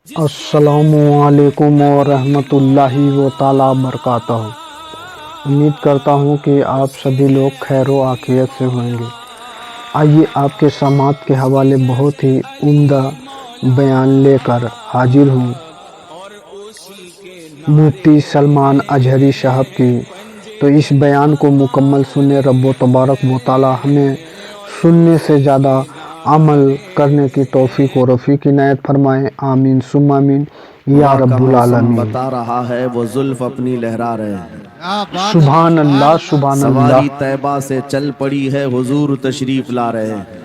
السلام علیکم ورحمۃ اللہ و تعالی وبرکاتہ۔ امید کرتا ہوں کہ آپ سبھی لوگ خیر و عافیت سے ہوں گے۔ آئیے آپ کے سماعت کے حوالے بہت ہی عمدہ بیان لے کر حاضر ہوں مفتی سلمان اظہری صاحب کی، تو اس بیان کو مکمل سنیں۔ رب و تبارک و تعالی ہمیں سننے سے زیادہ عمل کرنے کی توفیق و رفیق عنایت فرمائے، آمین ثم آمین یا رب العالمین۔ بتا رہا ہے وہ زلف اپنی لہرا رہے ہیں، سبحان اللہ، سبحان سواری اللہ، طیبہ سے چل پڑی ہے، حضور تشریف لا رہے ہیں۔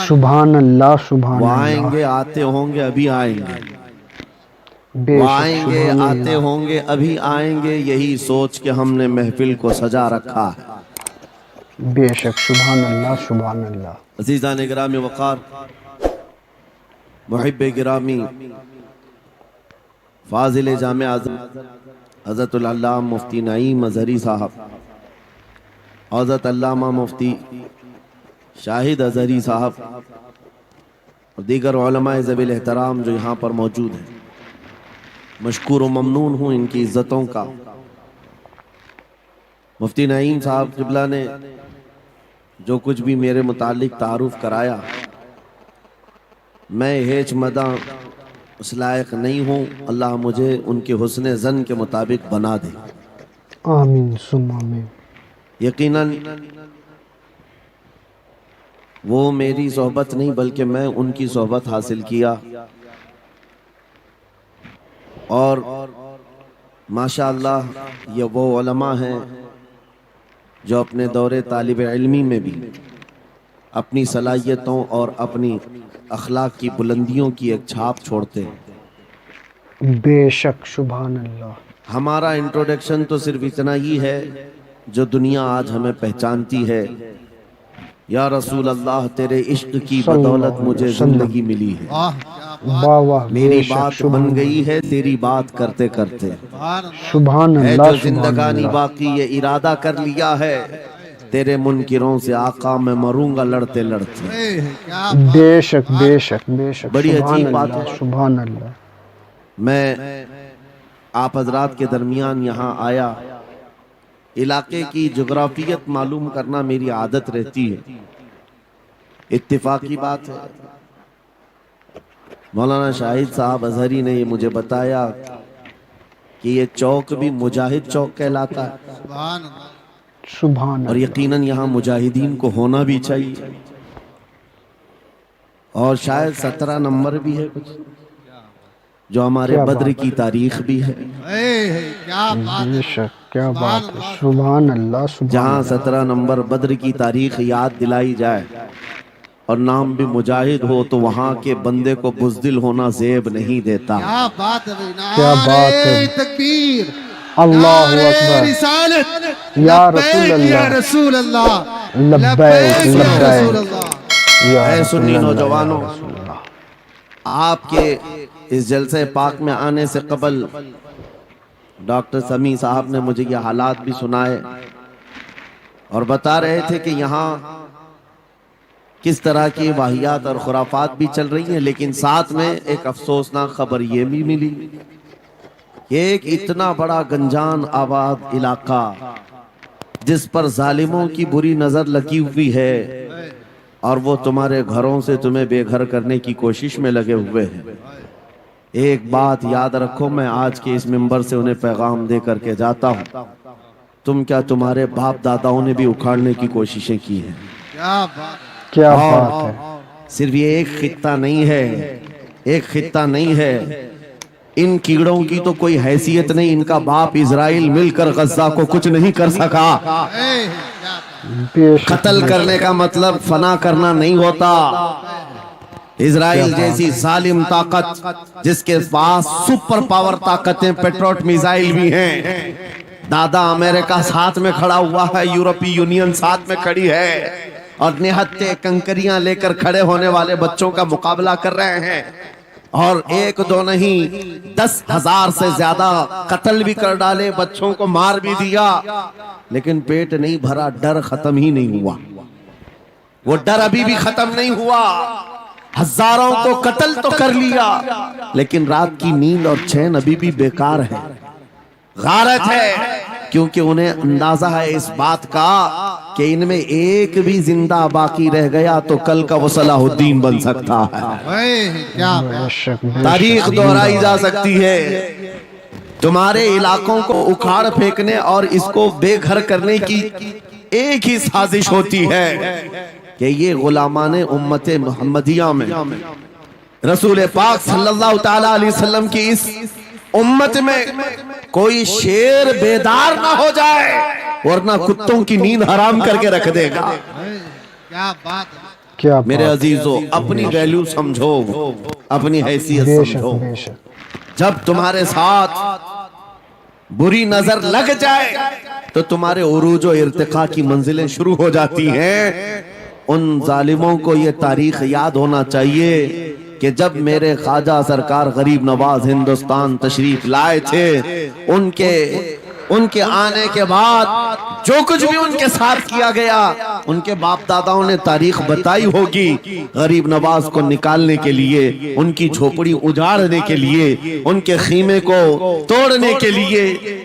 سبحان اللہ، سبحان وہ اللہ، آئیں گے، آتے ہوں گے، ابھی آئیں گے، بے وہ شک آئیں گے، سبحان آتے اللہ، ہوں گے، ابھی آئیں گے، یہی سوچ کے ہم نے محفل کو سجا رکھا ہے۔ بے شک سبحان اللہ، سبحان اللہ۔ عزیزان گرامی وقار، محب گرامی، فاضل جامع حضرت العلامہ مفتی نعیم اظہری صاحب، حضرت علامہ مفتی شاہد اظہری صاحب اور دیگر علماء ذوی الاحترام جو یہاں پر موجود ہیں، مشکور و ممنون ہوں ان کی عزتوں کا۔ مفتی نعیم صاحب قبلہ نے جو کچھ بھی میرے متعلق تعارف کرایا، میں ہیچ مداں اس لائق نہیں ہوں، اللہ مجھے ان کے حسن ظن کے مطابق بنا دے۔ آمین ثم آمین۔ یقیناً وہ میری صحبت نہیں بلکہ میں ان کی صحبت حاصل کیا، اور ماشاءاللہ یہ وہ علماء ہیں جو اپنے دور طالب علمی میں بھی اپنی صلاحیتوں اور اپنی اخلاق کی بلندیوں کی ایک چھاپ چھوڑتے ہیں۔ بے شک سبحان اللہ۔ ہمارا انٹروڈکشن تو صرف اتنا ہی ہے جو دنیا آج ہمیں پہچانتی ہے۔ یا رسول اللہ، تیرے عشق کی صلی بدولت اللہ علیہ مجھے وسلم۔ زندگی ملی ہے، واہ واہ، بے میری شک بات سبحان بن گئی اللہ، ہے تیری بات کرتے کرتے۔ سبحان ہے اللہ، جو سبحان زندگانی اللہ، باقی یہ ارادہ کر لیا ہے، تیرے منکروں سے آقا میں مروں گا لڑتے لڑتے۔ بے شک بے شک بے شک بڑی سبحان عجیب بات اللہ، ہے، سبحان اللہ۔ میں آپ حضرات کے درمیان یہاں آیا، علاقے کی جغرافیت معلوم کرنا میری عادت رہتی ہے۔ اتفاقی بات ہے، مولانا شاہد صاحب اظہری نے یہ مجھے بتایا کہ یہ چوک بھی مجاہد چوک کہلاتا ہے، سبحان اور اللہ، یقیناً یہاں مجاہدین کو ہونا بھی چاہیے، اور شاید 17 نمبر بھی ہے کچھ جو ہمارے کیا بدر بات کی تاریخ بھی ہے، بے شک، کیا بات ہے، سبحان اللہ، سبحان جہاں اللہ، 17 نمبر بدر کی تاریخ یاد دلائی جائے اور نام بھی مجاہد ہو تو وہاں کے بندے کو بزدل ہونا زیب نہیں دیتا۔ کیا بات ہے، کیا بات ہے، نعرہ تکبیر، اللہ نعرہ اکبر، رسالت، یا رسول لبیک یا اللہ، رسول اللہ، لبیک لبیک یا رسول لبیک، اللہ۔ یا اے رسول سنی اللہ، یا نوجوانوں، رسول اللہ۔ آپ کے اس جلسہ پاک میں آنے سے قبل ڈاکٹر سمیع صاحب نے مجھے یہ حالات بھی سنائے اور بتا رہے تھے کہ یہاں کس طرح کی واہیات اور خرافات بھی چل رہی ہیں، لیکن ساتھ میں ایک افسوسناک خبر یہ بھی ملی کہ ایک اتنا بڑا گنجان آباد علاقہ جس پر ظالموں کی بری نظر لگی ہوئی ہے اور وہ تمہارے گھروں سے تمہیں بے گھر کرنے کی کوشش میں لگے ہوئے ہیں، ایک بات یاد رکھو، میں آج کے اس منبر سے انہیں پیغام دے کر کے جاتا ہوں، تم کیا تمہارے باپ داداؤں نے بھی اکھاڑنے کی کوششیں کی ہیں، کیا بات ہے، کیا اور بات ہے، صرف یہ ایک خطہ نہیں ہے، ایک خطہ نہیں ہے، ان کیڑوں کی تو کوئی حیثیت نہیں، ان کا باپ اسرائیل مل کر غزہ کو کچھ نہیں کر سکا۔ بے شک، قتل بے کرنے کا مطلب فنا کرنا نہیں ہوتا۔ اسرائیل جیسی ظالم طاقت جس کے پاس سپر پاور طاقتیں پیٹروٹ میزائل بھی ہیں، دادا امریکہ ساتھ میں کھڑا ہوا ہے، یورپی یونین ساتھ میں کھڑی ہے، اور نہتے کنکریاں لے کر کھڑے ہونے والے بچوں کا مقابلہ کر رہے ہیں، اور ایک دو نہیں 10,000 سے زیادہ قتل بھی کر ڈالے، بچوں کو مار بھی دیا، لیکن پیٹ نہیں بھرا، ڈر ختم ہی نہیں ہوا، وہ ڈر ابھی بھی ختم نہیں ہوا۔ हजारों को कत्ल तो कर लिया, लेकिन रात की नींद और चैन अभी भी बेकार है, गारत है, क्योंकि उन्हें अंदाजा है इस बात का कि इनमें एक भी जिंदा बाकी रह गया तो कल का वो सलाहुद्दीन बन सकता है। वही क्या बात। बेशक तारीख दोहराई जा सकती है। तुम्हारे इलाकों को उखाड़ फेंकने और इसको बेघर करने की एक ही साजिश होती है कि ये गुलामान उम्मत मुहम्मदिया में रसूल पाक सल्लल्लाहु ताला अलैहि वसल्लम की इस उम्मत में कोई शेर बेदार ना हो जाए, वरना कुत्तों की नींद हराम करके रख देगा। वही, क्या बात है। क्या मेरे बात। अजीजों, अपनी वैल्यू समझो, अपनी हैसियत बेशक समझो। बेशक। जब तुम्हारे साथ बुरी नजर लग जाए तो तुम्हारे उरूज और इर्तिका की मंजिलें शुरू हो जाती हैं। उन जालिमों को ये तारीख याद होना चाहिए कि जब मेरे ख्वाजा सरकार गरीब नवाज हिंदुस्तान तशरीफ लाए थे, उनके आने के बाद जो कुछ भी उनके साथ किया गया, उनके बाप दादाओं ने तारीख बताई होगी। गरीब नवाज को निकालने के लिए, उनकी झोपड़ी उजाड़ने के लिए, उनके खीमे को तोड़ने के लिए,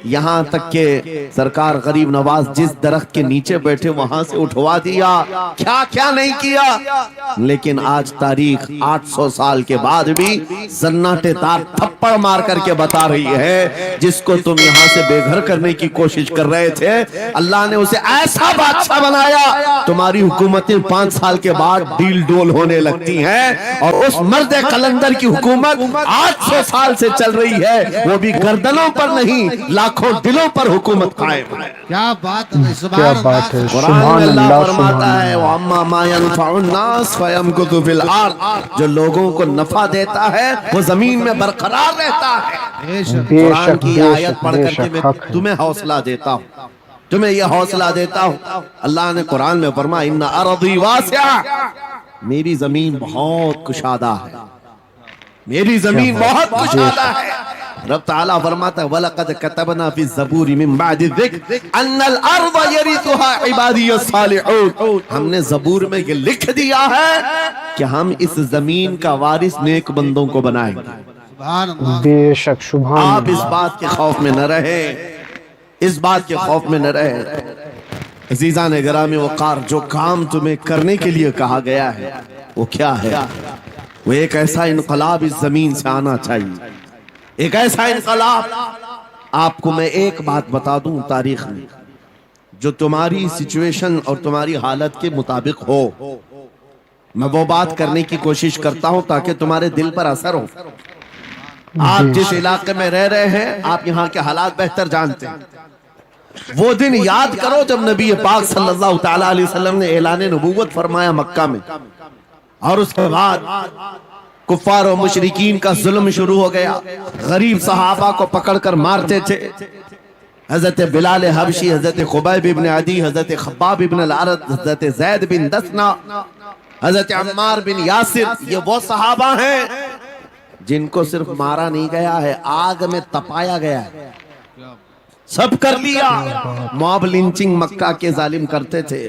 यहाँ तक के सरकार गरीब नवाज जिस दरख्त के नीचे बैठे वहां से उठवा दिया, क्या क्या नहीं किया। लेकिन आज तारीख 800 साल के बाद भी सन्नाटे तार थप्पड़ मार करके बता रही है, जिसको तुम यहाँ से बेघर करने की कोशिश कर रहे थे, अल्लाह ने उसे ऐसा बादशाह बनाया। तुम्हारी हुकूमतें 5 साल के बाद डील डोल होने लगती हैं, और उस मर्द कलंदर की हुकूमत 800 साल से चल रही है, वो भी गर्दनों पर नहीं, लाखों दिलों पर हुकूमत कायम है। क्या बात है। क्या सुभान बात है। अल्लाह। कुरान में अल्लाह सुभान फरमाता अल्लाह। है, वअम्मा मा यनफउन नास फयमकुतु फिल अर्द, जो लोगों को नफा देता है वो जमीन में बरकरार रहता है। बेशक। कुरान बेशक की आयत पढ़ करके बेशक मैं हक है। तुम्हें हौसला देता हूँ, तुम्हें यह हौसला देता हूँ। अल्लाह ने कुरान में फरमाया, इन्ना अर्दी वासिआ, मेरी जमीन बहुत कुशादा है, मेरी जमीन बहुत कुशादा है। रब ताला फरमाता है, वलक़द कतबना फी ज़बूर मिन बअदि ज़िक्र अन्नल अर्द यरिथुहा इबादियस सालिहून, हमने ज़बूर में ये लिख दिया है कि हम इस जमीन का वारिस नेक बंदों को बनाएंगे। सुभान अल्लाह। बेशक सुभान आप इस अल्लाह। बात के खौफ में न रहे, इस बात के खौफ में न रहे। अजीज़ान गिरामी वक़ार, जो काम तुम्हें करने के लिए कहा गया है वो क्या है? वो एक ऐसा इनकलाब इस जमीन से आना चाहिए, एक ऐसा इनकलाब। आपको मैं एक बात बता दूं तारीख में, जो तुम्हारी सिचुएशन और तुम्हारी हालत के मुताबिक हो, मैं वो बात करने की कोशिश करता हूं ताकि तुम्हारे दिल पर असर हो। आप जिस इलाके में रह रहे हैं, आप यहाँ के हालात बेहतर जानते हैं। वो दिन याद करो जब नबी पाक सल्लल्लाहु ताला अलैहि वसल्लम ने ऐलान नबूवत फरमाया मक्का में, और उसके बाद कुफ्फार और मुशरिकीन का जुल्म शुरू हो गया। गरीब सहाबा को पकड़कर मारते थे। हजरत बिलाल हबशी, हजरत खुबैब इब्न अदी, हजरत खब्बाब इब्न अल-अरत, हजरत जैद बिन दसना, हजरत अम्मार बिन यासिर, ये वो सहाबा हैं जिनको सिर्फ मारा नहीं गया है, आग में तपाया गया है। सब कर लिया। मॉब लिंचिंग मक्का के जालिम करते थे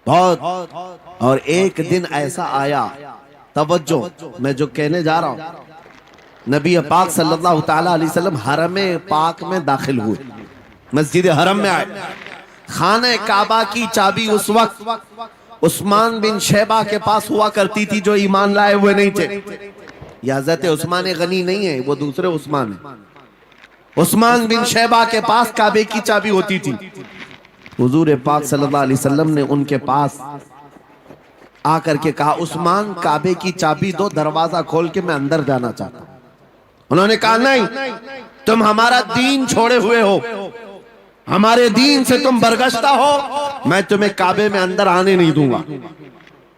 बहुत। और एक दिन ऐसा आया, तवज्जो, मैं जो कहने जा रहा हूं, नबी पाक सल्लल्लाहु ताला अलैहि वसल्लम हरम पाक में दाखिल हुए, मस्जिद हरम में आए। खाने काबा की चाबी उस वक्त उस्मान बिन शैबा के पास हुआ करती थी, जो ईमान लाए हुए नहीं थे। यह हज़रत उस्मान गनी नहीं है, वो दूसरे उस्मान है। उस्मान बिन शैबा के पास काबे की चाबी होती थी। हुजूर पाक सल्लल्लाहु अलैहि वसल्लम ने उनके पास आकर के कहा, उस्मान काबे की चाबी दो, दरवाजा खोल के मैं अंदर जाना चाहता हूं। उन्होंने कहा, नहीं, तुम हमारा दीन छोड़े हुए हो, हमारे दीन से तुम बरगश्ता हो, मैं तुम्हें काबे में अंदर आने नहीं दूंगा।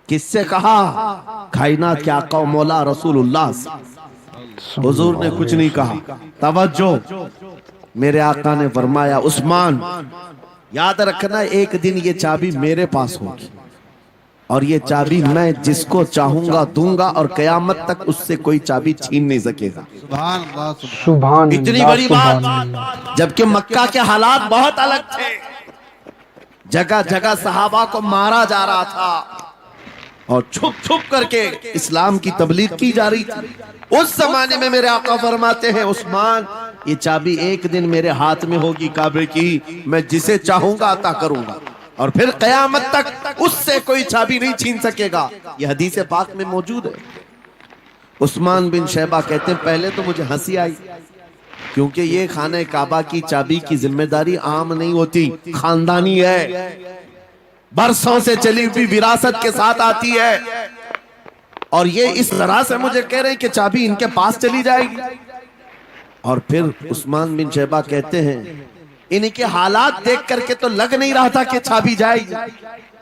किससे कहा? कायनात के आका मौला रसूलुल्लाह से। हुजूर ने कुछ नहीं कहा। तवज्जो, मेरे आका ने फरमाया, उस्मान याद रखना, एक दिन ये चाबी मेरे पास होगी, और ये चाबी मैं जिसको चाहूंगा दूंगा, और कयामत तक उससे कोई चाबी छीन नहीं सकेगा। सुभान अल्लाह। सुभान इतनी अल्लाह, बड़ी सुभान बात, अल्लाह। जबकि मक्का के हालात बहुत अलग थे। जगह जगह सहाबा को मारा जा रहा था, اور چھپ چھپ کر کے اسلام کی تبلیغ کی جا رہی تھی۔ اس زمانے میں میرے آقا فرماتے ہیں عثمان یہ چابی ایک دن میرے ہاتھ میں ہوگی کعبے کی، میں جسے چاہوں گا عطا کروں گا، اور پھر قیامت تک اس سے کوئی چابی نہیں چھین سکے گا۔ یہ حدیث پاک میں موجود ہے۔ عثمان بن شیبہ کہتے ہیں پہلے تو مجھے ہنسی آئی، کیونکہ یہ خانہ کعبہ کی چابی کی ذمہ داری عام نہیں ہوتی، خاندانی ہے، برسوں سے چلی ہوئی وراثت کے ساتھ آتی ہے، اور یہ اس طرح سے مجھے کہہ رہے ہیں کہ چابی ان کے پاس چلی جائے گی۔ اور پھر عثمان بن شیبہ کہتے ہیں ان کے حالات دیکھ کر کے تو لگ نہیں رہا تھا کہ چابی جائے گی،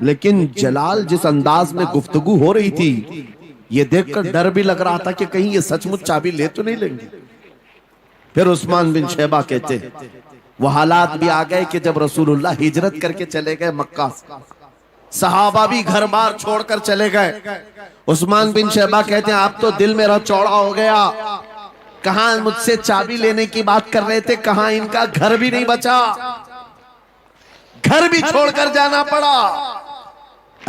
لیکن جلال جس انداز میں گفتگو ہو رہی تھی یہ دیکھ کر ڈر بھی لگ رہا تھا کہ کہیں یہ سچ مچ چابی لے تو نہیں لیں گے۔ پھر عثمان بن شیبہ کہتے ہیں وہ حالات بھی آ گئے کہ جب رسول اللہ ہجرت کر کے چلے گئے مکہ سے، صحابہ بھی گھر بار چھوڑ کر چلے گئے۔ عثمان بن شیبہ کہتے ہیں آپ تو دل میرا چوڑا ہو گیا، کہاں مجھ سے چابی لینے کی بات کر رہے تھے، کہاں ان کا گھر بھی نہیں بچا، گھر بھی چھوڑ کر جانا پڑا۔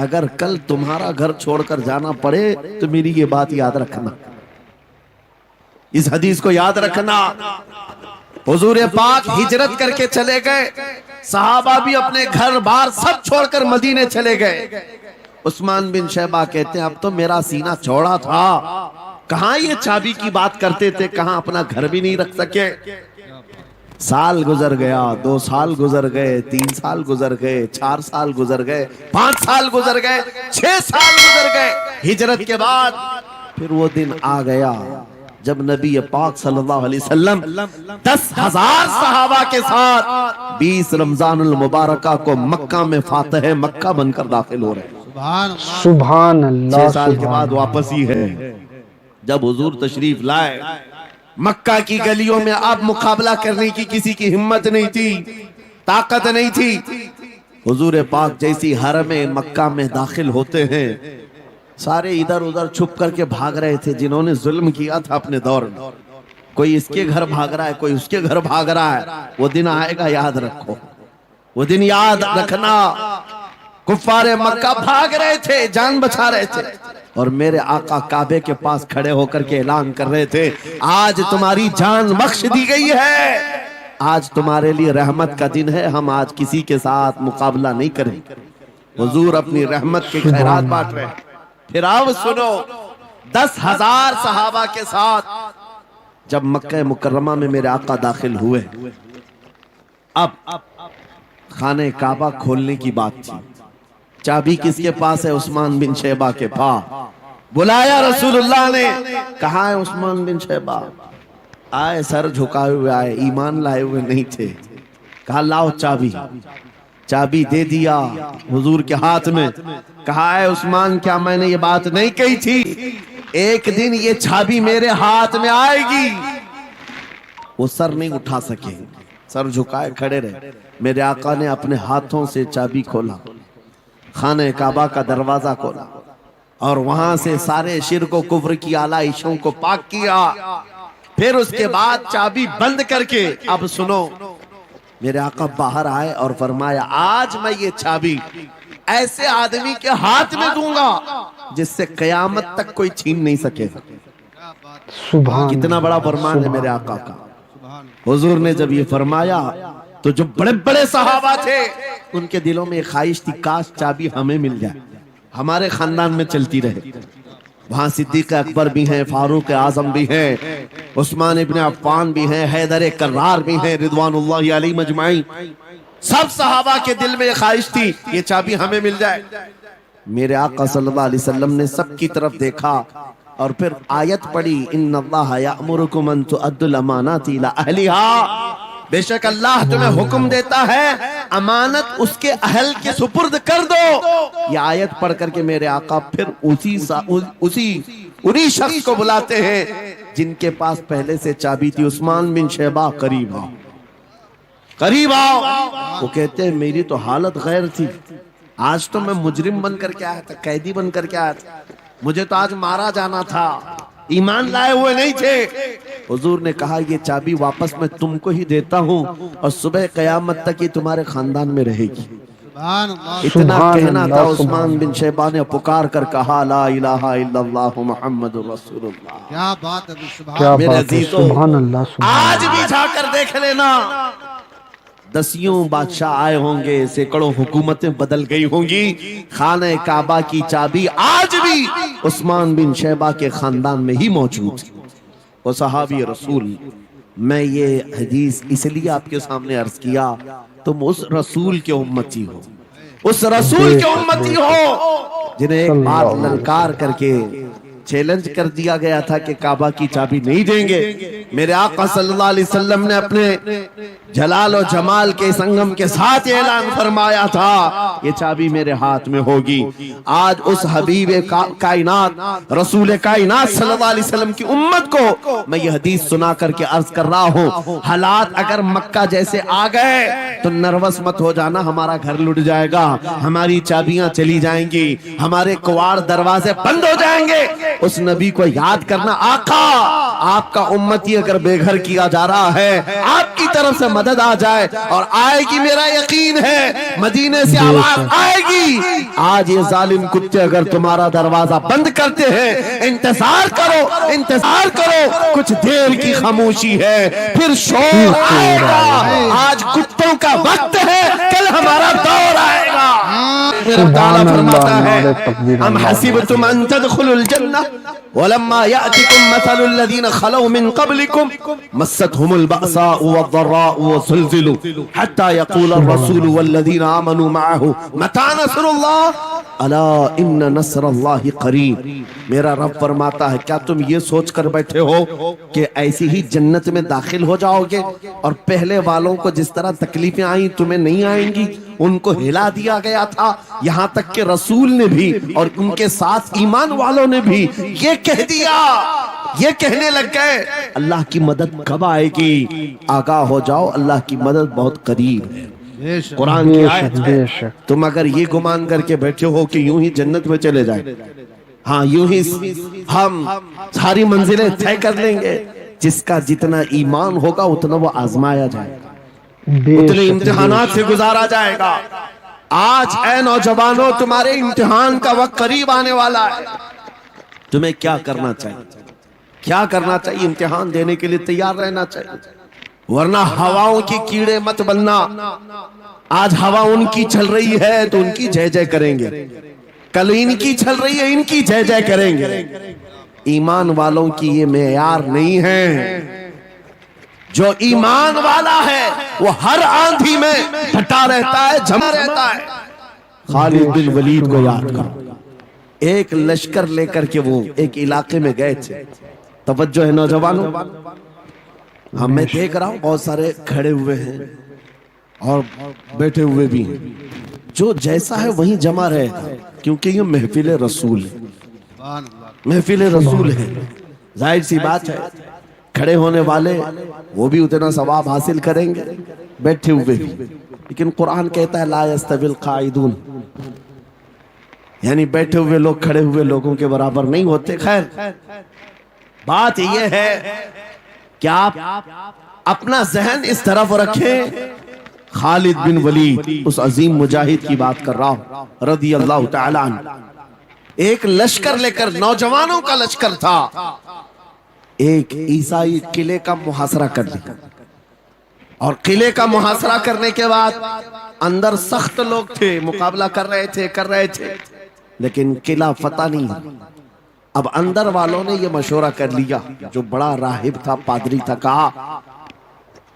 اگر کل تمہارا گھر چھوڑ کر جانا پڑے تو میری یہ بات یاد رکھنا، اس حدیث کو یاد رکھنا۔ حضور پاک ہجرت کر کے چلے گئے، صحابہ بھی اپنے گھر بار سب چھوڑ کر مدینے چلے گئے۔ عثمان بن شیبہ کہتے ہیں اب تو میرا سینہ چوڑا تھا، کہاں یہ چابی کی بات کرتے تھے، کہاں اپنا گھر بھی نہیں رکھ سکے۔ سال گزر گیا، 2 سال گزر گئے، 3 سال گزر گئے، 4 سال گزر گئے، 5 سال گزر گئے، 6 سال گزر گئے۔ ہجرت کے بعد پھر وہ دن آ گیا جب نبی پاک صلی اللہ علیہ وسلم 10,000 صحابہ کے ساتھ 20 رمضان المبارکہ کو مکہ میں فاتح مکہ بن کر داخل ہو رہے ہیں۔ سبحان اللہ، سبحان اللہ۔ 6 سال کے بعد واپس ہی ہے۔ جب حضور تشریف لائے مکہ کی گلیوں میں اب مقابلہ کرنے کی کسی کی ہمت نہیں تھی، طاقت نہیں تھی۔ حضور پاک جیسی حرم مکہ میں داخل ہوتے ہیں سارے ادھر ادھر چھپ کر کے بھاگ رہے تھے جنہوں نے ظلم کیا تھا اپنے دور میں، کوئی اس کے گھر بھاگ رہا ہے، کوئی اس کے گھر بھاگ رہا ہے۔ وہ دن آئے گا، یاد رکھو، وہ دن یاد رکھنا۔ کفار مکہ بھاگ رہے تھے، جان بچا رہے تھے، اور میرے آقا کعبے کے پاس کھڑے ہو کر کے اعلان کر رہے تھے آج تمہاری جان بخش دی گئی ہے، آج تمہارے لیے رحمت کا دن ہے، ہم آج کسی کے ساتھ مقابلہ نہیں کریں۔ حضور اپنی رحمت کے خیرات بانٹ رہے ہیں۔ پھر آؤ سنو، 10,000 صحابہ کے ساتھ جب مکہ مکرمہ میں میرے آقا داخل ہوئے، اب خانہ کعبہ کھولنے کی بات تھی۔ چابی کس کے پاس ہے؟ عثمان بن شیبہ کے پاس۔ بلایا رسول اللہ نے، کہاں ہے عثمان بن شیبہ؟ آئے، سر جھکائے ہوئے آئے، ایمان لائے ہوئے نہیں تھے۔ کہا لاؤ چابی، چابی دے دیا حضور کے ہاتھ میں۔ کہا ہے عثمان کیا میں نے یہ بات نہیں کہی تھی ایک دن یہ چابی میرے ہاتھ میں آئے گی؟ وہ سر نہیں اٹھا سکے، سر جھکائے کھڑے رہے۔ میرے آقا نے اپنے ہاتھوں سے چابی کھولا، خانہ کعبہ کا دروازہ کھولا، اور وہاں سے سارے شرک و کفر کی آلائشوں کو پاک کیا۔ پھر اس کے بعد چابی بند کر کے اب سنو، میرے آقا باہر آئے اور فرمایا آج میں یہ چابی ایسے آدمی کے ہاتھ میں دوں گا جس سے قیامت تک کوئی چھین نہیں سکے گا۔ سبحان کتنا بڑا فرمان ہے میرے آقا کا۔ سبحان حضور نے جب یہ فرمایا تو جو بڑے بڑے صحابہ تھے ان کے دلوں میں ایک خواہش تھی کاش چابی ہمیں مل جائے، ہمارے خاندان میں چلتی رہے۔ وہاں صدیق اکبر بھی ہیں، فاروق اعظم بھی ہیں، عثمان ابن عفان بھی ہیں، حیدر کرار بھی ہیں، رضوان اللہ علیہ مجمعین۔ سب صحابہ کے دل میں خواہش تھی یہ چابی ہمیں مل جائے۔ میرے آقا صلی اللہ علیہ وسلم نے سب کی طرف دیکھا اور پھر آیت پڑھی ان اللہ یأمرکم ان تؤدوا الامانات الی اہلھا، بے شک اللہ تمہیں حکم دیتا ہے امانت اس کے اہل کے سپرد کر دو۔ یہ آیت پڑھ کر کے میرے آقا پھر انہی شخص کو بلاتے ہیں جن کے پاس پہلے سے چابی تھی، عثمان بن شیبہ قریب آؤ، قریب آؤ۔ وہ کہتے ہیں میری تو حالت غیر تھی، آج تو میں مجرم بن کر کے آیا تھا، قیدی بن کر کے آیا تھا، مجھے تو آج مارا جانا تھا، ایمان لائے ہوئے نہیں تھے۔ حضور نے کہا یہ چابی واپس میں تم کو ہی دیتا ہوں اور صبح قیامت تک یہ تمہارے خاندان میں رہے گی۔ सुभान अल्लाह इतना सुभान कहना अल्लाह, था उस्मान सुभान बिन शैबा ने पुकार कर कहा ला इलाहा इल्लल्लाह मुहम्मदुर रसूलुल्लाह। क्या बात है सुभान क्या मेरे बात है, अजीजों, सुभान अल्लाह, सुभान आज भी जाकर देख लेना, दसियों बादशाह आए होंगे, सैकड़ों हुकूमतें बदल गई होंगी, खाने काबा की चाबी आज भी उस्मान बिन शैबा के खानदान में ही मौजूद है। वो सहाबी रसूल। मैं ये हदीस इसलिए आपके सामने अर्ज किया, तुम उस रसूल के उम्मती हो, उस रसूल के उम्मती हो जिन्हें एक बात ललकार करके चैलेंज कर दिया गया था कि काबा की चाबी नहीं देंगे। मेरे आका सल्लल्लाहु अलैहि वसल्लम ने अपने जलाल और जमाल के संगम के साथ ऐलान फरमाया था ये चाबी मेरे हाथ में होगी। आज उस हबीब कायनात रसूल कायनात सल्लल्लाहु अलैहि वसल्लम की उम्मत को मैं ये हदीस सुना करके अर्ज कर रहा हूँ, हालात अगर मक्का जैसे आ गए तो नर्वस मत हो जाना, हमारा घर लुट जाएगा, हमारी चाबियां चली जाएंगी, हमारे कुवाड़ दरवाजे बंद हो जाएंगे। उस नबी को याद करना, आका आपका उम्मती अगर बेघर किया जा रहा है, आपकी तरफ से मदद आ जाए और आएगी, मेरा यकीन है मदीने से आवाज आएगी। आज ये जालिम कुत्ते अगर तुम्हारा दरवाजा बंद करते हैं, इंतजार करो, इंतजार करो, कुछ देर की खामोशी है, फिर शोर आएगा। आज कुत्तों का वक्त है, कल हमारा दौर आएगा। मेरा ताला फरमाता है हम हसीबतुम अन तदखुलुल जन्नह वलम्मा यातिकुम मसलुल लज़ीना खलौ मिन क़ब्लिकुम मस्सतहुमुल बअसाउ वद्दर्राउ वज़ुलज़िलू हत्ता यक़ूलर रसूलु वल्लज़ीना आमनू मअहू मता नस्रुल्लाह अला इन्न नस्रल्लाहि क़रीब। मेरा रब फरमाता है क्या तुम ये सोच कर बैठे हो कि ऐसी ही जन्नत में दाखिल हो जाओगे और पहले वालों को जिस तरह तकलीफें आई तुम्हें नहीं आएंगी? उनको हिला दिया गया था, यहाँ तक कि रसूल ने भी और उनके साथ ईमान वालों ने भी ये कह दिया, ये कहने लग गए अल्लाह की मदद कब आएगी? आगाह हो जाओ, अल्लाह की मदद बहुत करीब है। बेशक कुरान की आयत है। बेशक। तुम अगर ये गुमान करके बैठे हो कि यूं ही जन्नत में चले जाए, हाँ यूं ही हम सारी मंजिलें तय कर लेंगे, जिसका जितना ईमान होगा उतना वो आजमाया जाएगा, उतने इम्तिहानात से गुजारा जाएगा। आज ऐ नौजवानों, तुम्हारे इम्तिहान का वक्त करीब आने वाला है। तुम्हें क्या करना चाहिए? क्या करना चाहिए? इम्तिहान देने के लिए तैयार रहना चाहिए, वरना हवाओं की कीड़े मत बनना। आज हवा उनकी चल रही है तो उनकी जय जय करेंगे, कल इनकी चल रही है इनकी जय जय करेंगे। ईमान वालों की ये मेयार नहीं है। जो ईमान वाला है वो हर आंधी में डटा रहता है, जमा रहता है। खालिद बिन वलीद को याद करो, एक लश्कर लेकर के वो एक इलाके में गए थे। तवज्जो है नौजवानों, हाँ मैं देख रहा हूँ बहुत सारे खड़े हुए हैं और बैठे हुए भी हैं, जो जैसा है वहीं जमा रहेगा, क्योंकि ये महफिल रसूल है, सुभान अल्लाह महफिल रसूल है। जाहिर सी बात है खड़े होने वाले वो भी उतना सवाब हासिल करेंगे, बैठे हुए भी। लेकिन कुरान कहता है ला यस्तविल काइदून, यानी बैठे हुए लोग खड़े हुए लोगों के बराबर नहीं होते। खैर बात यह है कि आप अपना जहन इस तरफ रखें। खालिद बिन वलीद, उस अजीम मुजाहिद की बात कर रहा हूं रदी अल्लाह तआला अन्हु, एक लश्कर लेकर, नौजवानों का लश्कर था, एक ईसाई किले का मुहासरा कर लिया। और किले का मुहासरा करने के बाद अंदर सख्त लोग थे, मुकाबला कर रहे थे, लेकिन किला फतह नहीं। अब अंदर वालों ने ये मशवरा कर लिया, जो बड़ा राहिब था, पादरी था, कहा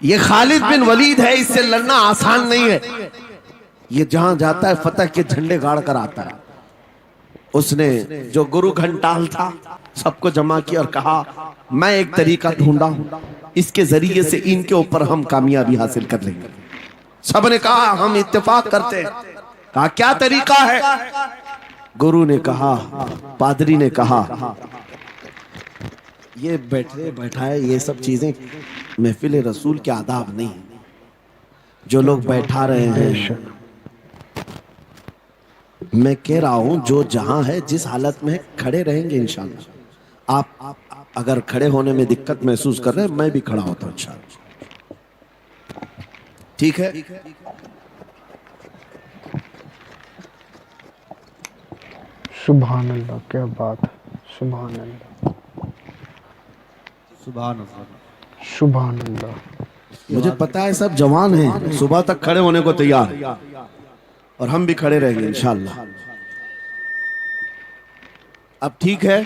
ये खालिद बिन वलीद है, इससे लड़ना आसान नहीं है, ये जहां जाता है फतह के झंडे गाड़ कर आता है। उसने जो गुरु घंटाल था सबको जमा किया और कहा मैं एक तरीका ढूंढा हूं, इसके जरिए से इनके ऊपर हम कामयाबी हासिल कर लेंगे। सबने कहा हम इत्तेफाक करते हैं। कहा क्या तरीका है? गुरु ने कहा, पादरी ने कहा ये बैठाए ये सब चीजें महफिल रसूल के आदाब नहीं। जो लोग बैठा रहे हैं, मैं कह रहा हूं जो जहां है जिस हालत में है खड़े रहेंगे इंशाअल्लाह। आप अगर खड़े होने में दिक्कत महसूस कर रहे हैं, मैं भी खड़ा होता हूं इंशाअल्लाह, ठीक है? सुभान अल्लाह, क्या बात है, सुभान अल्लाह, सुभान अल्लाह। सुभान अल्लाह। मुझे पता है सब जवान हैं, सुबह तक खड़े होने को तैयार हैं, और हम भी खड़े रहेंगे इंशाअल्लाह। अब ठीक है,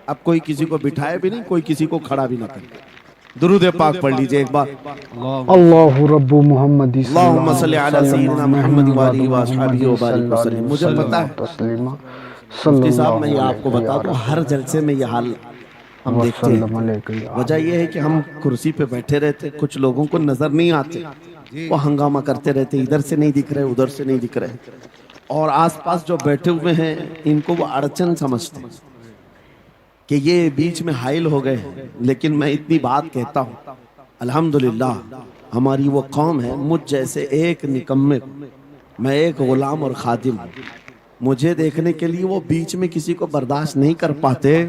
अब कोई किसी को बिठाए भी नहीं, कोई किसी को खड़ा भी ना करे। दुरूद पाक पढ़ लीजिए एक बार। अल्लाहु रब्बु मुहम्मद अल्लाहुम्मा सल्ली अला सय्यिदिना मुहम्मद व आलिहि व अस्हाबिहि व बारिक वसल्लम। मुझे पता है मुफ्ती साहब, मैं ये आपको बता दूं, हर जलसे में ये हाल हम देखते हैं। वजह ये है कि हम कुर्सी पे बैठे रहते, कुछ लोगों को नजर नहीं आते, वो हंगामा करते रहते, इधर से नहीं दिख रहे, उधर से नहीं दिख रहे, और आसपास जो बैठे हुए हैं इनको वो अड़चन समझते हैं कि ये बीच में हाइल हो गए हैं। लेकिन मैं इतनी बात कहता हूँ, अल्हम्दुलिल्लाह हमारी वो कौम है, मुझ जैसे एक निकम्मे, मैं एक गुलाम और खादिम हूँ, मुझे देखने के लिए वो बीच में किसी को बर्दाश्त नहीं कर पाते,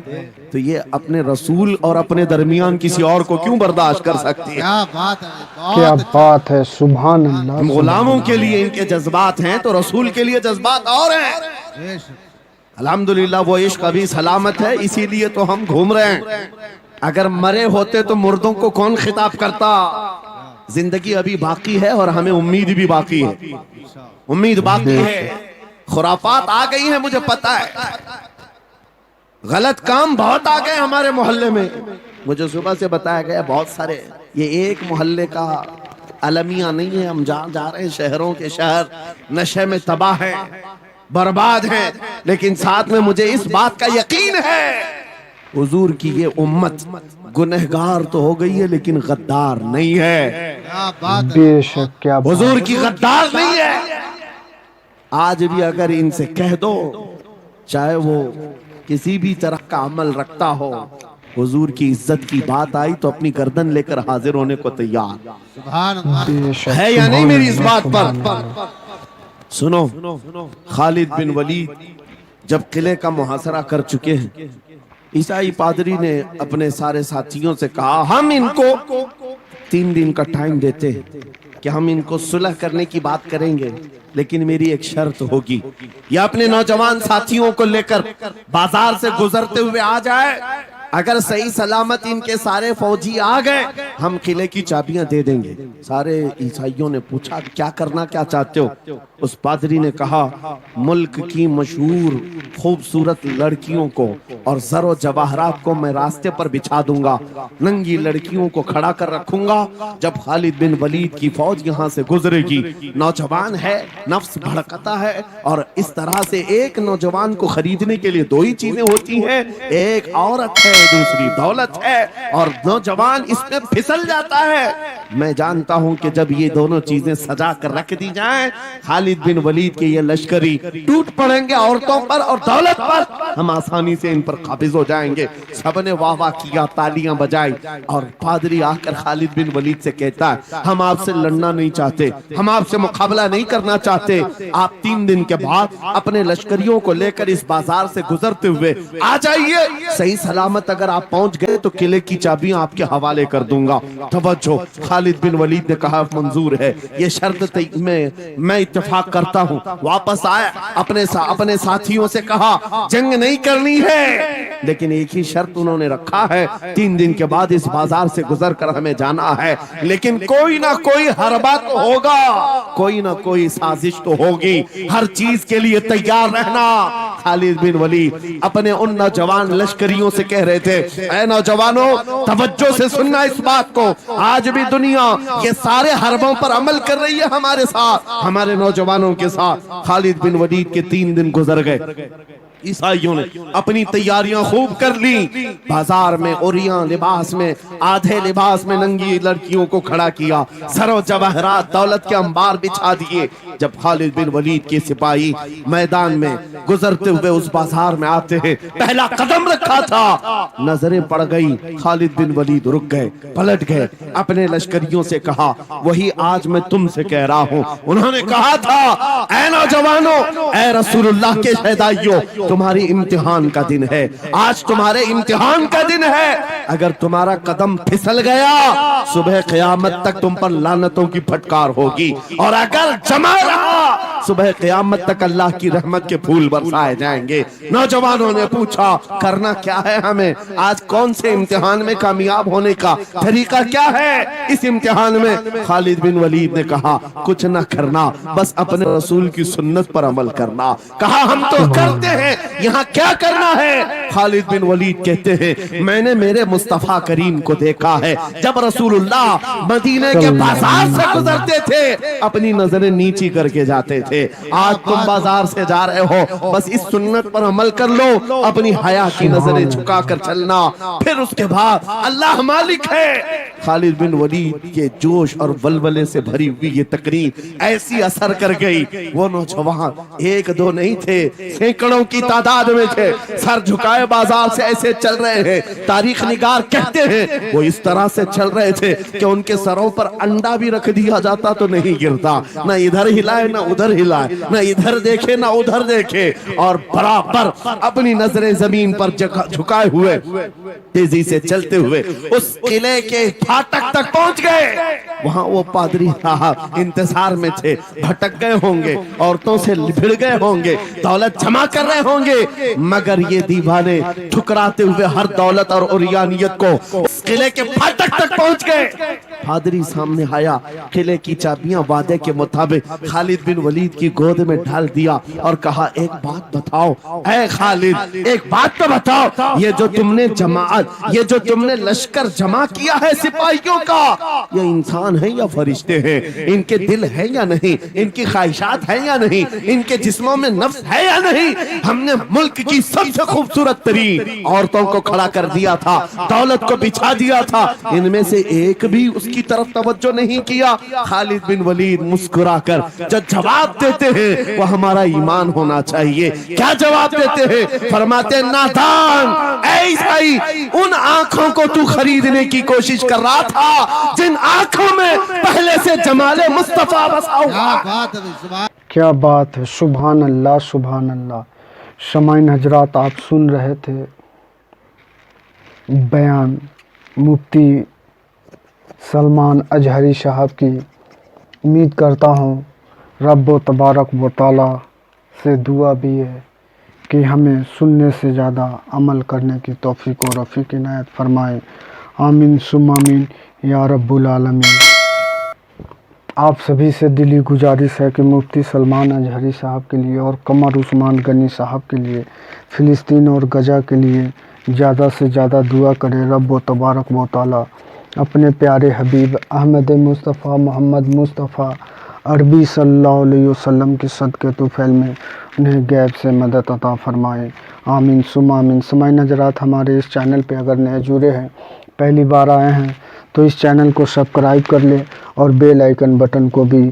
तो ये अपने रसूल और अपने दरमियान किसी और को क्यों बर्दाश्त कर सकती है? क्या बात है, क्या बहुत बात है, सुभान अल्लाह। गुलामों के लिए इनके जज्बात हैं तो रसूल के लिए जज्बात और हैं। बेशक। अल्हम्दुलिल्लाह वो इश्क अभी सलामत है, इसीलिए तो हम घूम रहे हैं। अगर मरे होते तो मुर्दों को कौन खिताब करता? जिंदगी अभी बाकी है और हमें उम्मीद भी बाकी है, उम्मीद बाकी है। खुराफात आ गई है, मुझे पता है, गलत काम बहुत आ गए हमारे मोहल्ले में। मुझे सुबह से बताया गया बहुत सारे, ये एक मोहल्ले का अलमिया नहीं है, हम जहाँ जा रहे हैं शहरों के शहर नशे में तबाह हैं, बर्बाद हैं। लेकिन साथ में मुझे इस बात का यकीन है, हुजूर की ये उम्मत गुनहगार तो हो गई है लेकिन गद्दार नहीं है। क्या बात है। बेशक, क्या बात। हुजूर की गद्दार नहीं है। आज भी अगर इनसे कह दो, चाहे वो किसी भी तरह का अमल रखता हो, हुजूर की इज्जत की बात आई तो अपनी गर्दन लेकर हाजिर होने को तैयार सुभान अल्लाह। बेशक, है या नहीं मेरी इस बात सुभान पर? अल्लाह। सुनो, खालिद बिन वलीद जब किले का मुहासरा कर चुके हैं, ईसाई पादरी ने अपने सारे साथियों से कहा, हम इनको 3 दिन का टाइम देते हैं कि हम इनको सुलह करने की बात करेंगे, लेकिन मेरी एक शर्त होगी, ये अपने नौजवान साथियों को लेकर बाजार से गुजरते हुए आ जाए, अगर सही सलामत इनके सारे फौजी आ गए, हम किले की चाबियां दे देंगे। सारे ईसाइयों ने पूछा, क्या करना क्या चाहते हो? उस पादरी ने कहा, मुल्क की मशहूर खूबसूरत लड़कियों को और ज़रो जवाहरात को मैं रास्ते पर बिछा दूंगा, नंगी लड़कियों को खड़ा कर रखूंगा, जब खालिद बिन वलीद की फौज यहाँ से गुजरेगी, नौजवान है, नफ्स भड़कता है, और इस तरह से एक नौजवान को खरीदने के लिए 2 ही चीजें होती हैं, एक औरत है, दूसरी दौलत है, और नौजवान इसमें फिसल जाता है। मैं जानता हूं कि जब ये दोनों चीजें सजा कर रख दी जाएं, खालिद बिन वलीद के ये लश्करी टूट पड़ेंगे औरतों पर और दौलत पर, हम आसानी से इन पर काबिज हो जाएंगे। सबने वाह वाह किया, तालियां बजाई, और पादरी आकर खालिद बिन वलीद से कहता है, हम आपसे लड़ना नहीं चाहते, हम आपसे मुकाबला नहीं करना चाहते, आप 3 दिन के बाद अपने लश्करियों को लेकर इस बाजार से गुजरते हुए आ जाइए, सही सलामत अगर आप पहुंच गए तो किले की चाबियां आपके हवाले कर दूंगा। तवज्जो, खालिद बिन वलीद ने कहा, मंजूर है, ये शर्त मैं इत्तेफाक करता हूं। वापस आए, अपने साथियों से कहा, जंग नहीं करनी है, लेकिन एक ही शर्त उन्होंने रखा है, 3 दिन के बाद इस बाजार से गुजर कर हमें जाना है, लेकिन कोई ना कोई हरबा तो होगा, कोई ना कोई साजिश तो होगी, हर चीज के लिए तैयार रहना। खालिद बिन वलीद अपने उन नौजवान लश्करियों से कह रहे थे, ऐ नौजवानों, तवज्जो से सुनना इस बात को, आज भी दुनिया ये सारे हरबों पर अमल कर रही है हमारे साथ, हमारे नौजवानों के साथ। खालिद बिन वलीद के 3 दिन गुजर गए, ईसाइयों ने अपनी तैयारियां खूब कर ली, बाजार में ओरियां लिबास में, आधे लिबास में नंगी लड़कियों को खड़ा किया, सरो जवाहरात दौलत के अंबार बिछा दिए। जब खालिद बिन वलीद के सिपाही मैदान में गुजरते हुए उस बाजार में आते हैं, पहला कदम रखा था, नजरें पड़ गई, खालिद बिन वलीद रुक गए, पलट गए, अपने लश्करियों से कहा, वही आज मैं तुमसे कह रहा हूं। उन्होंने कहा था, ऐ नौजवानों, ऐ रसूलुल्लाह के शहदाइयों, तुम्हारी इम्तिहान का दिन है, आज तुम्हारे इम्तिहान का दिन है, अगर तुम्हारा कदम फिसल गया, सुबह क़यामत तक तुम पर लानतों की फटकार होगी, और अगर जमा रहा, صبح قیامت تک اللہ کی رحمت کے پھول برسائے جائیں گے۔ نوجوانوں نے پوچھا کرنا کیا ہے ہمیں، آج کون سے امتحان میں کامیاب ہونے کا طریقہ کیا ہے اس امتحان میں؟ خالد بن ولید نے کہا کچھ نہ کرنا، بس اپنے رسول کی سنت پر عمل کرنا۔ کہا ہم تو کرتے ہیں، یہاں کیا کرنا ہے؟ خالد بن ولید کہتے ہیں میں نے میرے مصطفیٰ کریم کو دیکھا ہے جب رسول اللہ مدینے کے بازار سے گزرتے تھے اپنی نظریں نیچی کر کے جاتے تھے۔ آج تم بازار سے جا رہے ہو، بس اس سنت پر عمل کر لو، اپنی حیا کی نظریں جھکا کر چلنا، پھر اس کے بعد اللہ مالک ہے۔ خالد بن ولید کے جوش اور ولولے سے بھری ہوئی یہ تقریر ایسی اثر کر گئی، وہ نوجوان ایک دو نہیں تھے، سینکڑوں کی تعداد میں تھے، سر جھکائے بازار سے ایسے چل رہے ہیں۔ تاریخ نگار کہتے ہیں وہ اس طرح سے چل رہے تھے کہ ان کے سروں پر انڈا بھی رکھ دیا جاتا تو نہیں گرتا، نہ ادھر ہلائے نہ ادھر ہلائے، نہ ادھر دیکھے نہ ادھر دیکھے، اور برابر اپنی نظریں زمین پر جھکائے ہوئے تیزی سے چلتے ہوئے اس قلعے کے پھاٹک تک پہنچ گئے۔ وہاں وہ پادری صاحب انتظار میں تھے، بھٹک گئے ہوں گے، عورتوں سے بھڑ گئے ہوں گے، دولت جمع کر رہے ہوں گے، مگر یہ دیوانے ٹھکراتے ہوئے ہر دولت اور عریانیت کو اس قلعے کے پھاٹک تک پہنچ گئے۔ پادری سامنے آیا، قلعے کی چابیاں وعدے کے مطابق خالد بن ولید کی گود میں ڈال دیا اور کہا ایک بات بتاؤ اے خالد، ایک بات تو بتاؤ، یہ جو تم نے جماعت، یہ جو تم نے لشکر جمع کیا ہے سپاہیوں کا، یہ انسان ہیں یا فرشتے ہیں؟ ان کے دل ہیں یا نہیں؟ ان کی خواہشات ہیں یا نہیں؟ ان کے جسموں میں نفس ہے یا نہیں؟ ہم نے ملک کی سب سے خوبصورت ترین عورتوں کو کھڑا کر دیا تھا، دولت کو بچھا دیا تھا، ان میں سے ایک بھی اس کی طرف توجہ نہیں کیا۔ خالد بن ولید مسکرا کر جو جواب دیتے ہیں وہ ہمارا ایمان ہونا چاہیے۔ کیا جواب دیتے ہیں؟ فرماتے نادان، اے عیسائی، ان آنکھوں کو تو خریدنے کی کوشش کر رہا تھا جن آنکھوں میں پہلے سے جمال مصطفیٰ بسا ہوا۔ کیا بات ہے، سبحان کیا بات ہے، سبحان اللہ سبحان اللہ۔ سامعین حضرات، آپ سن رہے تھے بیان مفتی سلمان اجہری صاحب کی۔ امید کرتا ہوں رب و تبارک و تعالی سے دعا بھی ہے کہ ہمیں سننے سے زیادہ عمل کرنے کی توفیق و رفیق عنایت فرمائے۔ آمین ثم آمین یا رب العالمین۔ آپ سبھی سے دلی گزارش ہے کہ مفتی سلمان اجہری صاحب کے لیے اور قمر عثمان غنی صاحب کے لیے، فلسطین اور غزہ کے لیے زیادہ سے زیادہ دعا کریں۔ رب و تبارک و تعالی اپنے پیارے حبیب احمد مصطفیٰ محمد مصطفیٰ عربی صلی اللہ علیہ وسلم کے صدقے طفیل میں انہیں غیب سے مدد عطا فرمائے۔ آمین ثم آمین۔ سامعین حضرات، ہمارے اس چینل پہ اگر نئے جڑے ہیں، پہلی بار آئے ہیں، تو اس چینل کو سبسکرائب کر لیں اور بیل آئیکن بٹن کو بھی